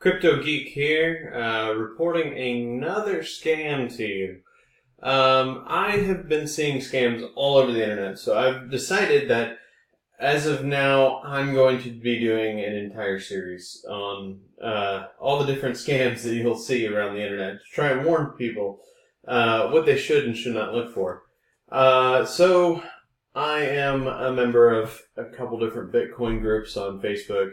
Crypto Geek here, reporting another scam to you. I have been seeing scams all over the internet, so I've decided that as of now, I'm going to be doing an entire series on all the different scams that you'll see around the internet to try and warn people what they should and should not look for. So I am a member of a couple different Bitcoin groups on Facebook.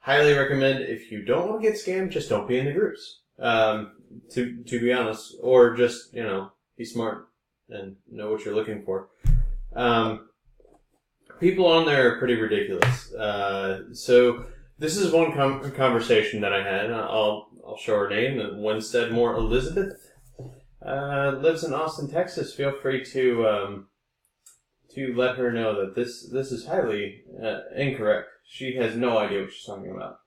Highly recommend, if you don't want to get scammed, just don't be in the groups. To be honest, or just, be smart and know what you're looking for. People on there are pretty ridiculous. So this is one conversation that I had. I'll show her name. Winstead Moore Elizabeth lives in Austin, Texas. Feel free to let her know that this is highly incorrect. She has no idea what she's talking about.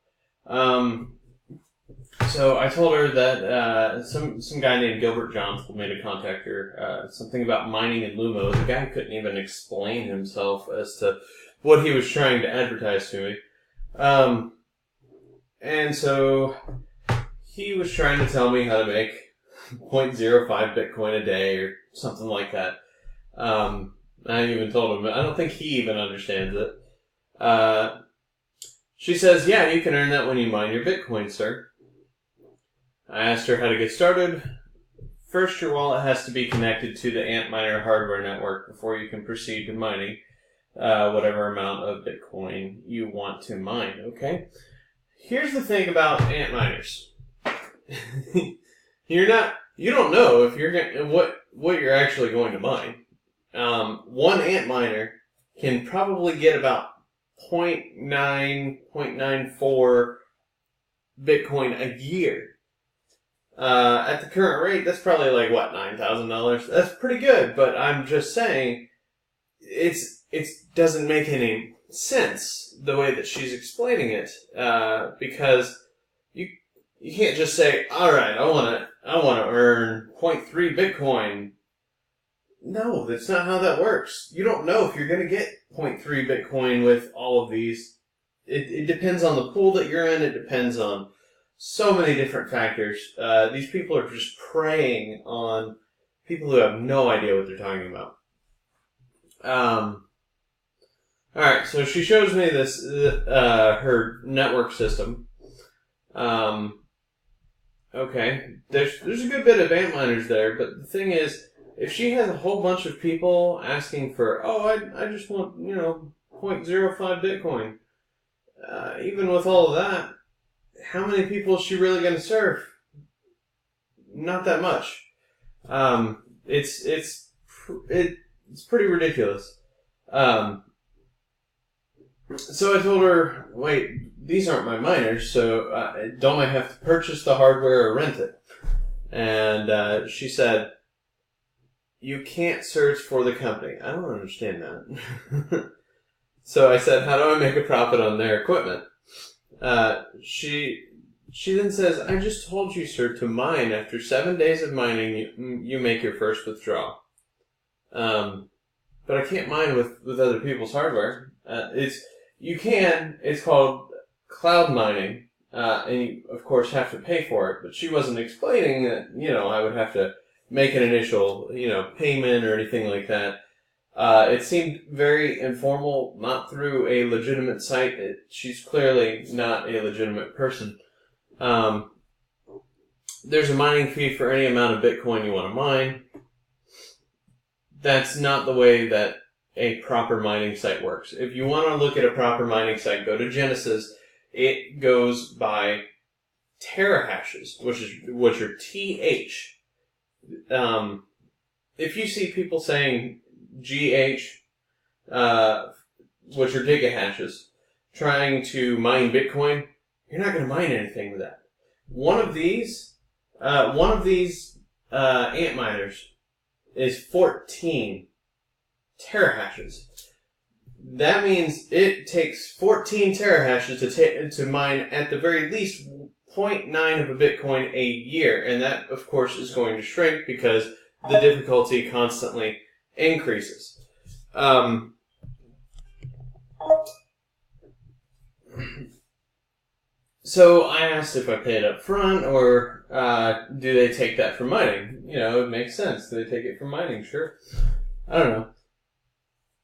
So I told her that some guy named Gilbert Johns told me to contact her. Something about mining in Lumo. The guy couldn't even explain himself as to what he was trying to advertise to me. And so he was trying to tell me how to make 0.05 Bitcoin a day or something like that. I even told him, I don't think he even understands it. She says, yeah, you can earn that when you mine your Bitcoin, sir. I asked her how to get started. First, your wallet has to be connected to the Antminer hardware network before you can proceed to mining whatever amount of Bitcoin you want to mine, okay? Here's the thing about Antminers. You don't know if you're what you're actually going to mine. One Antminer can probably get about 0.94 Bitcoin a year. At the current rate, that's probably like, $9,000? That's pretty good, but I'm just saying, it doesn't make any sense the way that she's explaining it, because you can't just say, alright, I wanna earn 0.3 Bitcoin. No, that's not how that works. You don't know if you're gonna get 0.3 Bitcoin with all of these. It depends on the pool that you're in. It depends on so many different factors. These people are just preying on people who have no idea what they're talking about. Alright, so she shows me this, her network system. Okay, there's a good bit of Antminers there, but the thing is, if she has a whole bunch of people asking for, I just want, 0.05 Bitcoin, even with all of that, how many people is she really going to serve? Not that much. It's pretty ridiculous. So I told her, wait, these aren't my miners, so don't I have to purchase the hardware or rent it? And she said, you can't search for the company. I don't understand that. So I said, how do I make a profit on their equipment? She then says, I just told you, sir, to mine. After 7 days of mining, you make your first withdrawal. But I can't mine with other people's hardware. You can. It's called cloud mining. And you, of course, have to pay for it. But she wasn't explaining that, I would have to make an initial, payment or anything like that. It seemed very informal, not through a legitimate site. She's clearly not a legitimate person. There's a mining fee for any amount of Bitcoin you want to mine. That's not the way that a proper mining site works. If you want to look at a proper mining site, go to Genesis. It goes by terahashes, which are TH. If you see people saying GH, which are gigahashes, trying to mine Bitcoin, you're not going to mine anything with that. One of these Antminers is 14 terahashes. That means it takes 14 terahashes to mine at the very least 0.9 of a Bitcoin a year, and that, of course, is going to shrink because the difficulty constantly increases. So I asked if I pay it up front, or do they take that from mining? It makes sense. Do they take it from mining? Sure. I don't know.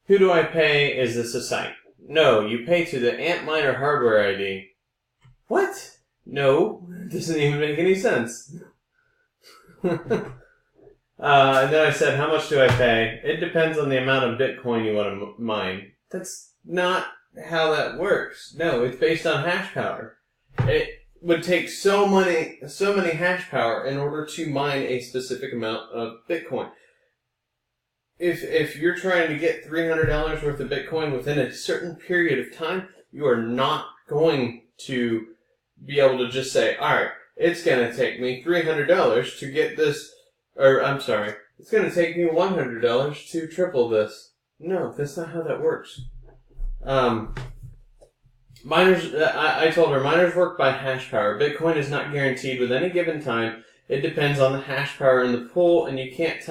Who do I pay? Is this a site? No, you pay to the Antminer hardware ID. What? No, it doesn't even make any sense. And then I said, how much do I pay? It depends on the amount of Bitcoin you want to mine. That's not how that works. No, it's based on hash power. It would take so many hash power in order to mine a specific amount of Bitcoin. If you're trying to get $300 worth of Bitcoin within a certain period of time, you are not going to be able to just say, alright, it's going to take me $300 to get this, or I'm sorry, it's going to take me $100 to triple this. No, that's not how that works. Miners, I told her, miners work by hash power. Bitcoin is not guaranteed with any given time. It depends on the hash power in the pool, and you can't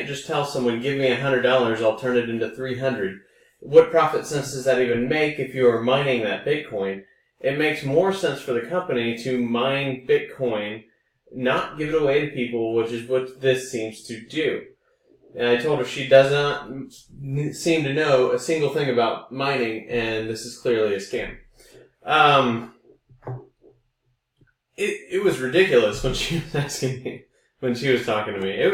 just tell someone, give me $100, I'll turn it into 300. What profit sense does that even make if you are mining that Bitcoin? It makes more sense for the company to mine Bitcoin, not give it away to people, which is what this seems to do. And I told her she does not seem to know a single thing about mining, and this is clearly a scam. It was ridiculous when she was asking me, when she was talking to me. It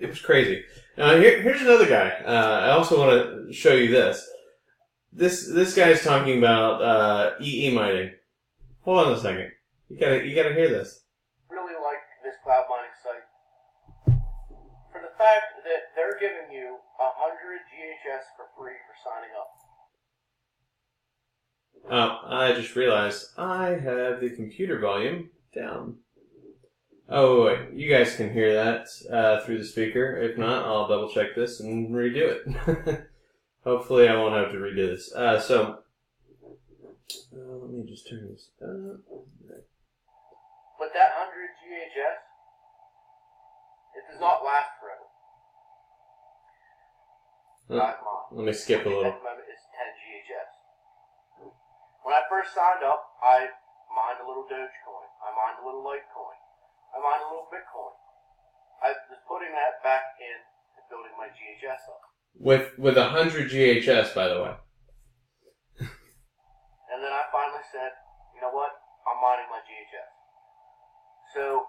was crazy. Now here's another guy. I also want to show you this. This guy is talking about EE mining. Hold on a second. You gotta hear this. Really like this cloud mining site for the fact that they're giving you 100 GHS for free for signing up. Oh, I just realized I have the computer volume down. Oh, wait. You guys can hear that through the speaker. If not, I'll double check this and redo it. Hopefully I won't have to redo this. Let me just turn this up. But that 100 GHS, it does not last forever. Let me skip a little. It's 10 GHS. When I first signed up, I mined a little Dogecoin. I mined a little Litecoin. I mined a little Bitcoin. I was putting that back in and building my GHS up. With 100 GHS, by the way. And then I finally said, you know what? I'm mining my GHS. So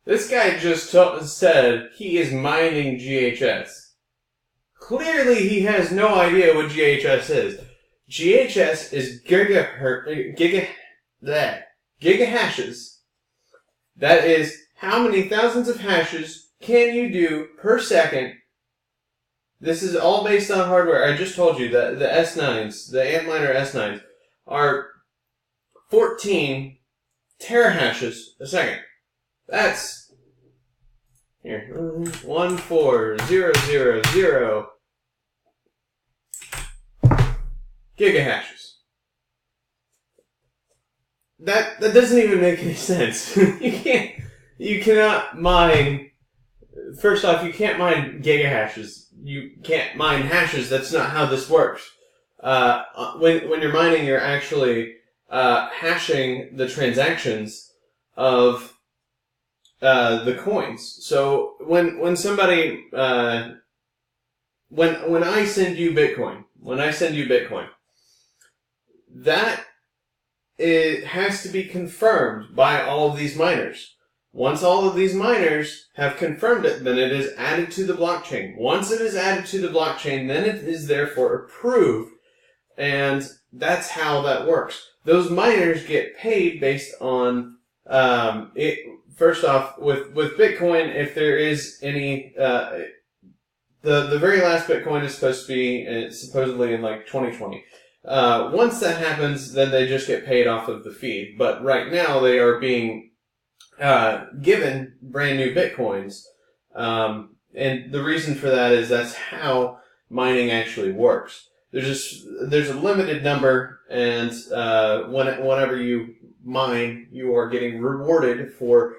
this guy just said he is mining GHS. Clearly, he has no idea what GHS is. GHS is gigahashes. That is how many thousands of hashes can you do per second. This is all based on hardware. I just told you that the S9s, the Antminer S9s, are 14 terahashes a second. That's here 14000 gigahashes. That doesn't even make any sense. You cannot mine. First off, you can't mine gigahashes. You can't mine hashes. That's not how this works. When you're mining, you're actually hashing the transactions of the coins. So when somebody when I send you Bitcoin, that it has to be confirmed by all of these miners. Once all of these miners have confirmed it, then it is added to the blockchain. Once it is added to the blockchain, then it is therefore approved. And that's how that works. Those miners get paid based on it. First off, with Bitcoin, if there is any, the very last Bitcoin is supposed to be supposedly in like 2020. Once that happens, then they just get paid off of the feed. But right now, they are being given brand new Bitcoins. And the reason for that is that's how mining actually works. There's a limited number, and whenever you mine, you are getting rewarded for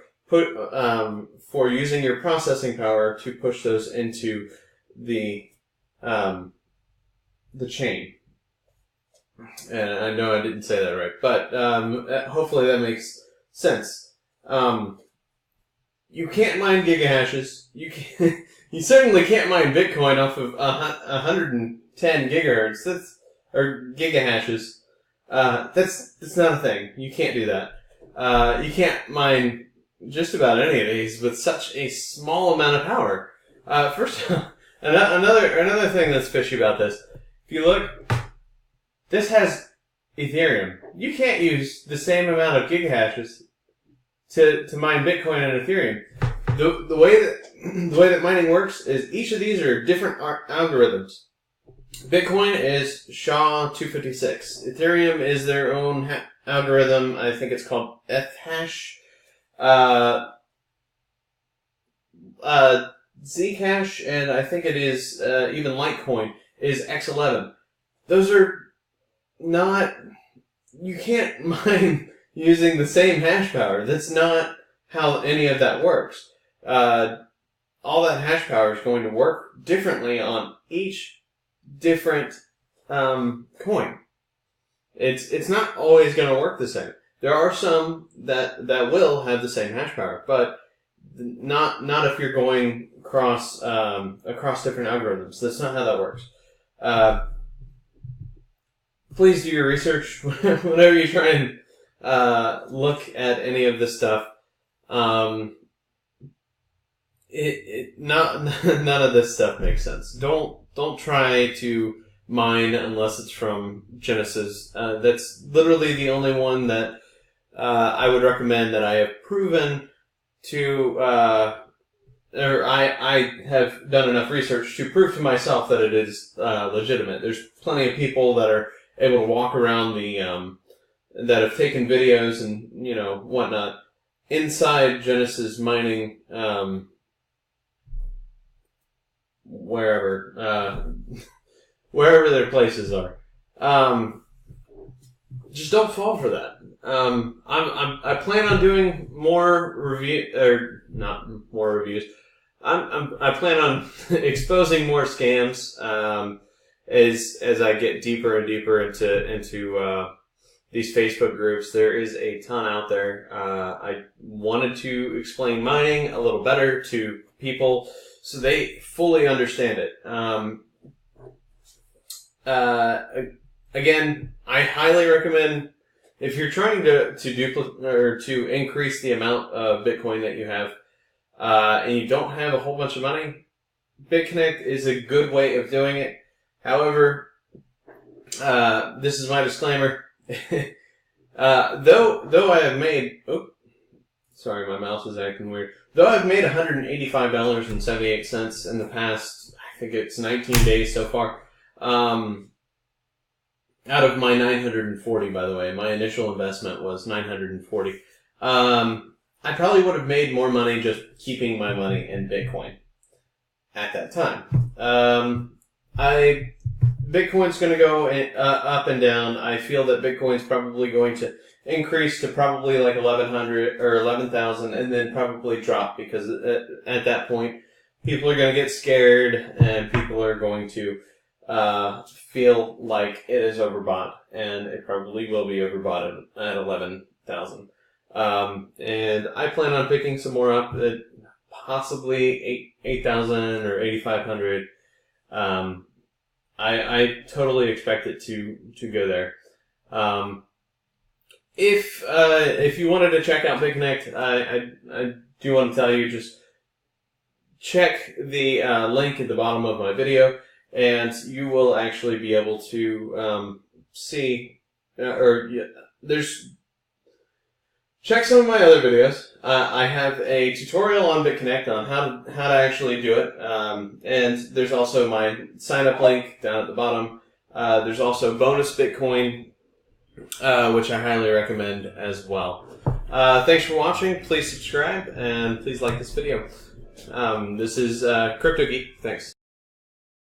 using your processing power to push those into the chain. And I know I didn't say that right, but hopefully that makes sense. You can't mine gigahashes. You certainly can't mine Bitcoin off of 110 gigahertz. Or gigahashes. That's not a thing. You can't do that. You can't mine just about any of these with such a small amount of power. First, another thing that's fishy about this. If you look, this has Ethereum. You can't use the same amount of gigahashes to mine Bitcoin and Ethereum. The way that mining works is each of these are different algorithms. Bitcoin is SHA-256. Ethereum is their own algorithm. I think it's called Ethash. Zcash, and I think it is even Litecoin is X11. Those are not. You can't mine using the same hash power. That's not how any of that works. All that hash power is going to work differently on each different coin. It's not always going to work the same. There are some that will have the same hash power, but not if you're going across different algorithms. That's not how that works. Please do your research whenever you try and look at any of this stuff. None of this stuff makes sense. Don't try to mine unless it's from Genesis. That's literally the only one that I would recommend that I have proven to, or I have done enough research to prove to myself that it is legitimate. There's plenty of people that are able to walk around that have taken videos and whatnot inside Genesis mining, wherever their places are. Just don't fall for that. I plan on doing more not more reviews. I plan on exposing more scams, as I get deeper and deeper into these Facebook groups. There is a ton out there. I wanted to explain mining a little better to people so they fully understand it. Again, I highly recommend, if you're trying to duplicate or to increase the amount of Bitcoin that you have, and you don't have a whole bunch of money, BitConnect is a good way of doing it. However, this is my disclaimer. Though I have made, sorry, my mouse is acting weird. Though I've made $185.78 in the past, I think it's 19 days so far. Out of my 940, by the way, my initial investment was 940. I probably would have made more money just keeping my money in Bitcoin at that time. Bitcoin's going to go up and down. I feel that Bitcoin's probably going to increase to probably like 1,100 or 11,000, and then probably drop because at that point people are going to get scared and people are going to feel like it is overbought, and it probably will be overbought at 11,000. And I plan on picking some more up at possibly 8,000 or 8,500. I totally expect it to go there. If you wanted to check out BitConnect, I do want to tell you, just check the link at the bottom of my video, and you will actually be able to see, check some of my other videos. I have a tutorial on BitConnect on how to actually do it, and there's also my sign up link down at the bottom. There's also bonus Bitcoin, which I highly recommend as well. Thanks for watching. Please subscribe and please like this video. This is Crypto Geek. Thanks.